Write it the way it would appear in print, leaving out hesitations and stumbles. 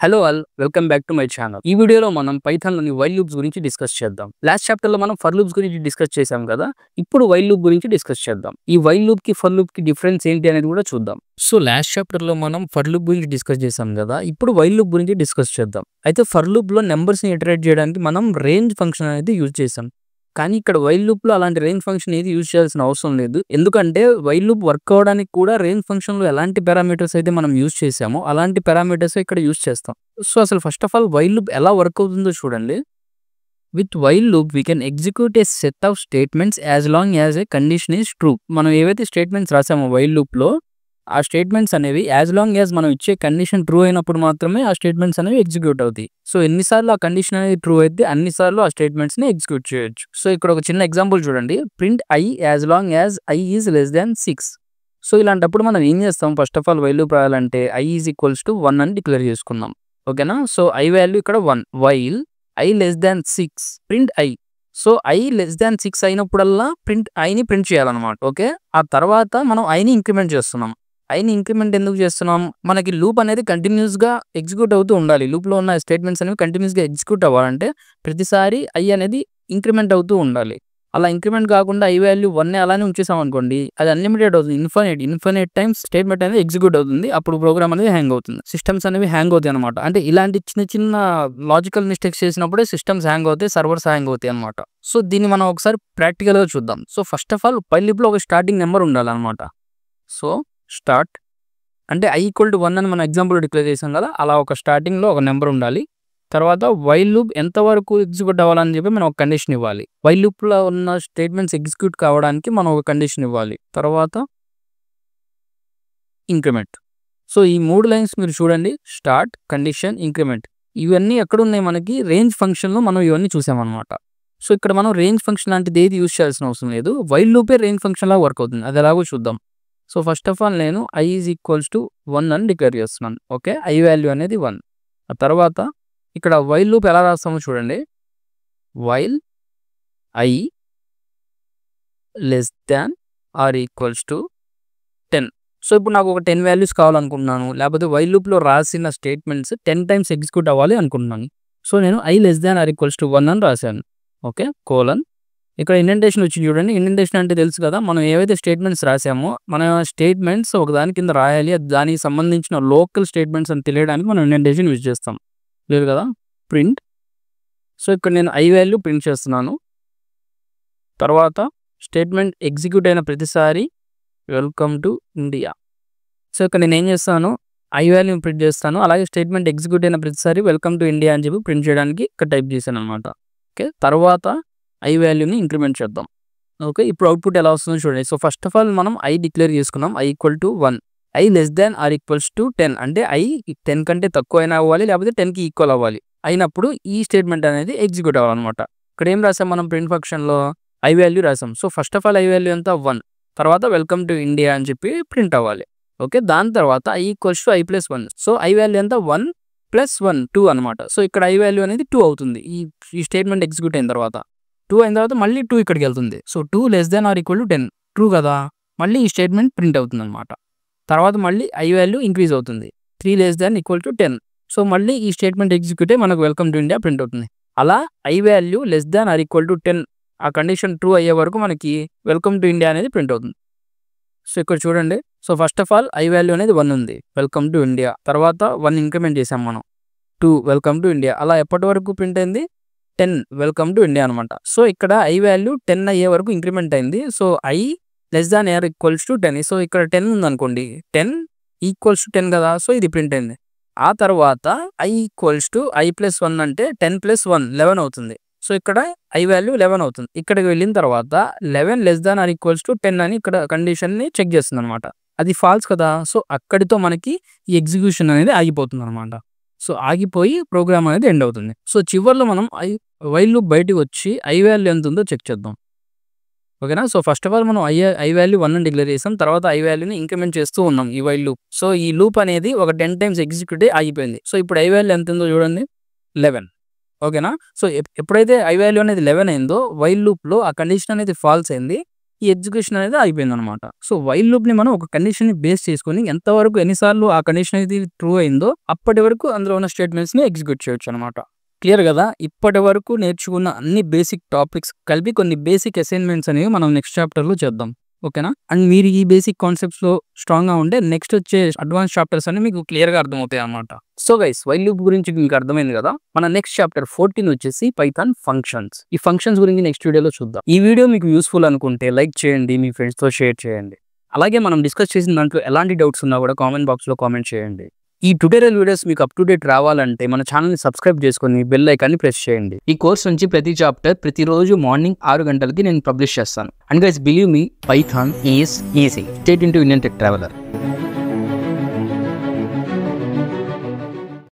Hello all welcome back to my channel. ఈ వీడియోలో మనం పైథాన్‌లోని వైల్ లూప్స్ గురించి డిస్కస్ చేద్దాం. లాస్ట్ చాప్టర్‌లో మనం ఫర్ లూప్స్ గురించి డిస్కస్ చేసాం కదా. ఇప్పుడు వైల్ లూప్ గురించి డిస్కస్ చేద్దాం. ఈ వైల్ లూప్‌కి ఫర్ లూప్‌కి డిఫరెన్స్ ఏంటి అనేది కూడా చూద్దాం. సో లాస్ట్ చాప్టర్‌లో మనం ఫర్ లూప్ గురించి డిస్కస్ చేసాం కదా. ఇప్పుడు వైల్ లూప్ గురించి డిస్కస్ చేద్దాం. అయితే ఫర్ లూప్‌లో నంబర్స్‌ని ఇటరేట్ చేయడానికి మనం రేంజ్ ఫంక్షన్ అనేది యూజ్ చేసాం. కానీ ఇక్కడ వైల్ లూప్‌లో అలాంటి రేంజ్ ఫంక్షన్ ఏది యూజ్ చేయాల్సిన అవసరం లేదు. ఎందుకంటే వైల్ లూప్ వర్క్ అవ్వడానికి కూడా రేంజ్ ఫంక్షన్‌లో ఎలాంటి పారామీటర్స్ అయితే మనం యూజ్ చేసామో అలాంటి పారామీటర్స్ ఇక్కడ యూజ్ చేస్తాం. సో అసలు first of all while loop ఎలా వర్క్ అవుతుందో చూడండి. With while loop we can execute A set of statements as long as a condition is true. మనం ఏవైతే స్టేట్మెంట్స్ రాసామో వైల్ లూప్‌లో ఆ స్టేట్మెంట్స్ అనేవి యాజ్ లాంగ్ యాజ్ మనం ఇచ్చే కండిషన్ ట్రూ అయినప్పుడు మాత్రమే ఆ స్టేట్మెంట్స్ అనేవి ఎగ్జిక్యూట్ అవుతాయి. సో ఎన్నిసార్లు ఆ కండిషన్ అనేది ట్రూ అయితే అన్నిసార్లు ఆ స్టేట్మెంట్స్‌ని ఎగ్జిక్యూట్ చేయొచ్చు. సో ఇక్కడ ఒక చిన్న ఎగ్జాంపుల్ చూడండి. Print I as long as I is less than 6. So ఇలాంటప్పుడు మనం ఏం చేస్తాం, first of all while loop రాయాలంటే ఐ ఈజ్ ఈక్వల్స్ టు 1 అని డిక్లేర్ చేసుకుందాం. ఓకేనా. సో ఐ వాల్యూ ఇక్కడ 1 while I less than 6 print I. So I less than 6 అయినప్పుడల్లా ప్రింట్ ఐని ప్రింట్ చేయాలన్నమాట. ఓకే. ఆ తర్వాత మనం ఐని ఇంక్రిమెంట్ చేస్తున్నాం. ఐని ఇంక్రిమెంట్ ఎందుకు చేస్తున్నాం, మనకి లూప్ అనేది కంటిన్యూస్గా ఎగ్జిక్యూట్ అవుతూ ఉండాలి. లూప్లో ఉన్న స్టేట్మెంట్స్ అనేవి కంటిన్యూస్గా ఎగ్జిక్యూట్ అవ్వాలంటే ప్రతిసారి ఐ అనేది ఇంక్రిమెంట్ అవుతూ ఉండాలి. అలా ఇంక్రిమెంట్ కాకుండా ఐ వాల్యూ 1 అలానే ఉంచేసాం అనుకోండి, అది అన్లిమిటెడ్ అవుతుంది. ఇన్ఫినిట్ టైమ్స్ స్టేట్మెంట్ అనేది ఎగ్జిక్యూట్ అవుతుంది. అప్పుడు ప్రోగ్రామ్ అనేది హ్యాంగ్ అవుతుంది. సిస్టమ్స్ అనేవి హ్యాంగ్ అవుతాయి అనమాట. అంటే ఇలాంటి చిన్న చిన్న లాజికల్ మిస్టేక్స్ చేసినప్పుడే సిస్టమ్స్ హ్యాంగ్ అవుతాయి, సర్వర్స్ హ్యాంగ్ అవుతాయి అనమాట. సో దీన్ని మనం ఒకసారి ప్రాక్టికల్గా చూద్దాం. So first of all while లూప్లో ఒక స్టార్టింగ్ నెంబర్ ఉండాలన్నమాట. సో స్టార్ట్ అంటే ఐ ఈక్వల్ టు 1 అని మనం ఎగ్జాంపుల్ డిక్లేర్ చేసాం కదా, అలా ఒక స్టార్టింగ్లో ఒక నెంబర్ ఉండాలి. తర్వాత వైల్ లూప్ ఎంతవరకు ఎగ్జిక్యూట్ అవ్వాలని చెప్పి మనం ఒక కండిషన్ ఇవ్వాలి. వైల్ లూప్లో ఉన్న స్టేట్మెంట్స్ ఎగ్జిక్యూట్ కావడానికి మనం ఒక కండిషన్ ఇవ్వాలి. తర్వాత ఇంక్రిమెంట్. సో ఈ 3 లైన్స్ మీరు చూడండి, స్టార్ట్, కండిషన్, ఇంక్రిమెంట్. ఇవన్నీ ఎక్కడున్నాయి, మనకి రేంజ్ ఫంక్షన్లో మనం ఇవన్నీ చూసామన్నమాట. సో ఇక్కడ మనం రేంజ్ ఫంక్షన్ లాంటిది ఏది యూజ్ చేయాల్సిన అవసరం లేదు. వైల్ లూపే రేంజ్ ఫంక్షన్ లాగా వర్క్ అవుతుంది. అది ఎలాగో చూద్దాం. సో ఫస్ట్ ఆఫ్ ఆల్ నేను ఐ ఈజ్ ఈక్వల్స్ టు 1 అని డిక్లేర్ చేస్తున్నాను. ఓకే. ఐ వాల్యూ అనేది 1. ఆ తర్వాత ఇక్కడ వైల్ లూప్ ఎలా రాస్తామో చూడండి. While I less than or equals to 10. So ఇప్పుడు నాకు ఒక 10 వాల్యూస్ కావాలనుకుంటున్నాను, లేకపోతే వైల్ లూప్లో రాసిన స్టేట్మెంట్స్ 10 టైమ్స్ ఎగ్జిక్యూట్ అవ్వాలి అనుకుంటున్నాను. సో నేను I less than or equals to 1 అని రాశాను. ఓకే. కోలన్. ఇక్కడ ఇండెంటేషన్ వచ్చి చూడండి. ఇండెంటేషన్ అంటే తెలుసు కదా, మనం ఏవైతే స్టేట్మెంట్స్ రాసామో మన స్టేట్మెంట్స్ ఒక దాని కింద రాయాలి, దానికి సంబంధించిన లోకల్ స్టేట్మెంట్స్ అని తెలియడానికి మనం ఇండెంటేషన్ యూజ్ చేస్తాం. లేదు కదా. ప్రింట్. సో ఇక్కడ నేను ఐ వాల్యూ ప్రింట్ చేస్తున్నాను. తర్వాత స్టేట్మెంట్ ఎగ్జిక్యూట్ అయిన ప్రతిసారి వెల్కమ్ టు ఇండియా. సో ఇక్కడ నేను ఏం చేస్తాను, ఐ వాల్యూ ప్రింట్ చేస్తాను. అలాగే స్టేట్మెంట్ ఎగ్జిక్యూట్ అయిన ప్రతిసారి వెల్కమ్ టు ఇండియా అని చెప్పి ప్రింట్ చేయడానికి ఇక్కడ టైప్ చేశాను అనమాట. ఓకే. తర్వాత ఐ వాల్యూని ఇంక్రిమెంట్ చేద్దాం. ఓకే. ఇప్పుడు అవుట్పుట్ ఎలా వస్తుందో చూడండి. సో ఫస్ట్ ఆఫ్ ఆల్ మనం ఐ డిక్లేర్ చేసుకున్నాం. I equal to 1. I less than or equals to 10 అంటే ఐ 10 కంటే తక్కువ అయినా అవ్వాలి, లేకపోతే 10కి ఈక్వల్ అవ్వాలి. అయినప్పుడు ఈ స్టేట్మెంట్ అనేది ఎగ్జిక్యూట్ అవ్వాలన్నమాట. ఇక్కడ ఏం రాసాం మనం ప్రింట్ ఫంక్షన్లో, ఐ వాల్యూ రాసాం. So first of all I value ఎంత 1. తర్వాత వెల్కమ్ టు ఇండియా అని చెప్పి ప్రింట్ అవ్వాలి. ఓకే. దాని తర్వాత I equals to I plus 1. So I value ఎంత 1 ప్లస్ 1 2 అనమాట. సో ఇక్కడ ఐ వాల్యూ అనేది 2 అవుతుంది. ఈ స్టేట్మెంట్ ఎగ్జిక్యూట్ అయిన తర్వాత 2 అయిన తర్వాత మళ్ళీ 2 ఇక్కడికి వెళ్తుంది. So 2 less than or equal to 10 true కదా. మళ్ళీ ఈ స్టేట్మెంట్ ప్రింట్ అవుతుంది అనమాట. తర్వాత మళ్ళీ ఐ వాల్యూ ఇంక్రీజ్ అవుతుంది. 3 less than equal to 10. So మళ్ళీ ఈ స్టేట్మెంట్ ఎగ్జిక్యూట్ అయ్యి మనకు వెల్కమ్ టు ఇండియా ప్రింట్ అవుతుంది. అలా I value less than or equal to 10 ఆ కండిషన్ ట్రూ అయ్యే వరకు మనకి వెల్కమ్ టు ఇండియా అనేది ప్రింట్ అవుతుంది. సో ఇక్కడ చూడండి. So first of all I value అనేది 1 ఉంది, వెల్కమ్ టు ఇండియా. తర్వాత 1 ఇంక్రిమెంట్ చేసాం మనం, 2 వెల్కమ్ టు ఇండియా. అలా ఎప్పటి వరకు ప్రింట్ అయింది, 10 వెల్కమ్ టు ఇండియా అనమాట. సో ఇక్కడ ఐ వాల్యూ 10 అయ్యే వరకు ఇంక్రిమెంట్ అయింది. So I less than or equals to 10. So ఇక్కడ 10 ఉందనుకోండి, 10 ఈక్వల్స్ టు 10 కదా. సో ఇది ప్రింట్ అయింది. ఆ తర్వాత I equals to I plus 1 అంటే 10 ప్లస్ 1 11 అవుతుంది. సో ఇక్కడ ఐ వాల్యూ 11 అవుతుంది. ఇక్కడికి వెళ్ళిన తర్వాత 11 less than or equals to 10 అని ఇక్కడ కండిషన్ని చెక్ చేస్తుంది అనమాట. అది ఫాల్స్ కదా. సో అక్కడితో మనకి ఈ ఎగ్జిక్యూషన్ అనేది ఆగిపోతుంది అనమాట. సో ఆగిపోయి ప్రోగ్రామ్ అనేది ఎండ్ అవుతుంది. సో చివరిలో మనం వైల్ లూప్ బయటకు వచ్చి ఐ వాల్యూ ఎంత ఉందో చెక్ చేద్దాం. ఓకేనా. సో ఫస్ట్ ఆఫ్ ఆల్ మనం ఐ వాల్యూ 1 అని డిక్లేర్ చేసాం. తర్వాత ఐ వాల్యూని ఇంక్రిమెంట్ చేస్తూ ఉన్నాం ఈ వైల్ లూప్. సో ఈ లూప్ అనేది ఒక 10 టైమ్స్ ఎగ్జిక్యూట్ ఆగిపోయింది. సో ఇప్పుడు ఐ వాల్యూ ఎంత ఉందో చూడండి, 11. ఓకేనా. సో ఎప్పుడైతే ఐ వాల్యూ అనేది 11 అయిందో వైల్ లూప్లో ఆ కండిషన్ అనేది ఫాల్స్ అయింది. ఈ ఎగ్జిక్యూషన్ అనేది అయిపోయిందనమాట. సో వైల్ లూప్‌ని మనం ఒక కండిషన్‌ని బేస్ చేసుకొని ఎంతవరకు ఎన్నిసార్లు ఆ కండిషన్ అనేది ట్రూ అయిందో అప్పటి వరకు అందులో ఉన్న స్టేట్మెంట్స్‌ని ఎగ్జిక్యూట్ చేయొచ్చనమాట. క్లియర్ గదా! ఇప్పటి వరకు నేర్చుకున్న అన్ని బేసిక్ టాపిక్స్ కలిపి కొన్ని బేసిక్ అసైన్‌మెంట్స్ అనేవి మనం నెక్స్ట్ చాప్టర్‌లో చేద్దాం. ఓకేనా? అండ్ మీరు ఈ బేసిక్ కాన్సెప్ట్స్‌లో స్ట్రాంగ్‌గా ఉంటే నెక్స్ట్ వచ్చే అడ్వాన్స్ చాప్టర్స్ అన్ని మీకు క్లియర్‌గా అర్థమవుతాయన్నమాట. సో గైస్ వైల్ లూప్ గురించి మీకు అర్థమైంది కదా! మన నెక్స్ట్ చాప్టర్ 14 వచ్చేసి పైథాన్ ఫంక్షన్స్. ఈ ఫంక్షన్స్ గురించి నెక్స్ట్ వీడియోలో చూద్దాం. ఈ వీడియో మీకు యూజ్‌ఫుల్ అనుకుంటే లైక్ చేయండి, మీ ఫ్రెండ్స్‌తో షేర్ చేయండి. అలాగే మనం డిస్కస్ చేసిన దాంట్లో ఎలాంటి డౌట్స్ ఉన్నా కూడా కామెంట్ బాక్స్‌లో కామెంట్ చేయండి. ఈ ట్యుటోరియల్ వీడియోస్ మీకు అప్ టు డేట్ రావాలంటే మన ఛానల్‌ని సబ్స్క్రైబ్ చేసుకొని బెల్ ఐకాన్ని ప్రెస్ చేయండి. ఈ కోర్స్ నుంచి ప్రతి చాప్టర్ ప్రతిరోజు మార్నింగ్ 6 గంటలకి నేను పబ్లిష్ చేస్తాను. And guys believe me, Python is easy. Stay tuned to Indian tech traveller.